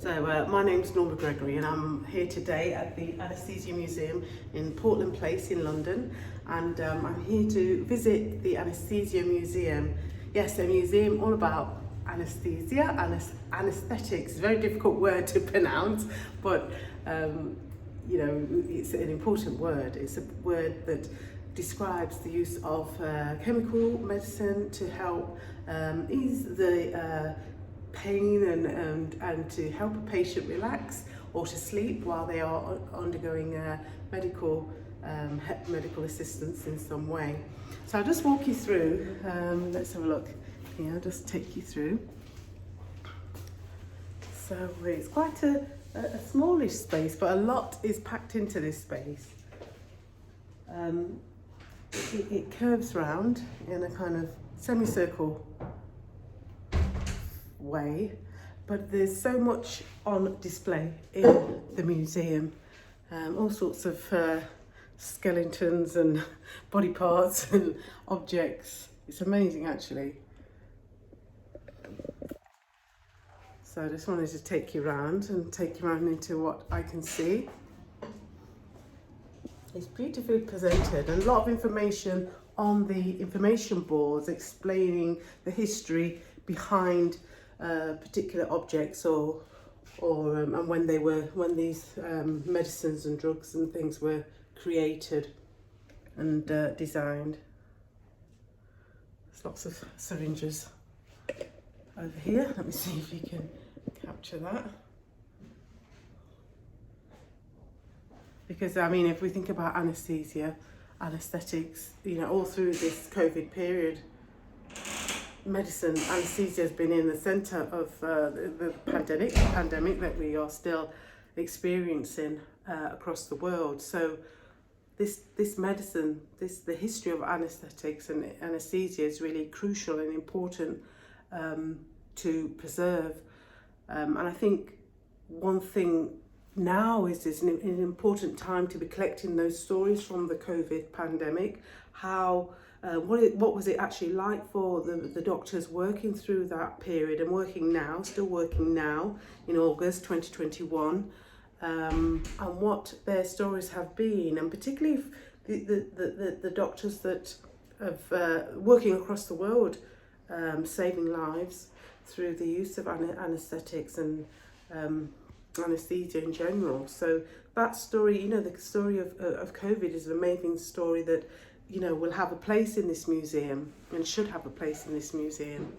My name's Norma Gregory and I'm here today at the Anaesthesia Museum in Portland Place in London, and I'm here to visit the Anaesthesia Museum. Yes, a museum all about anaesthesia, anaesthetics. It's a very difficult word to pronounce, but it's an important word. It's a word that describes the use of chemical medicine to help ease the pain and to help a patient relax or to sleep while they are undergoing medical assistance in some way. So I'll just walk you through. Let's have a look here. I'll just take you through. So it's quite a smallish space, but a lot is packed into this space. It curves round in a kind of semicircle way, but there's so much on display in the museum, all sorts of skeletons and body parts and objects. It's amazing, actually. So I just wanted to take you around into what I can see. It's beautifully presented and a lot of information on the information boards explaining the history behind particular objects and when these medicines and drugs and things were created and designed. There's lots of syringes over here. Let me see if you can capture that. Because if we think about anaesthesia, anaesthetics, all through this COVID period, medicine, anaesthesia has been in the centre of the pandemic that we are still experiencing across the world. So this medicine, the history of anaesthetics and anaesthesia is really crucial and important to preserve. And I think one thing now is an important time to be collecting those stories from the COVID pandemic. How what was it actually like for the doctors working through that period and still working now in August 2021, and what their stories have been, and particularly the doctors that have working across the world, saving lives through the use of anaesthetics and anaesthesia in general. So that story, the story of COVID is an amazing story that will have a place in this museum and should have a place in this museum.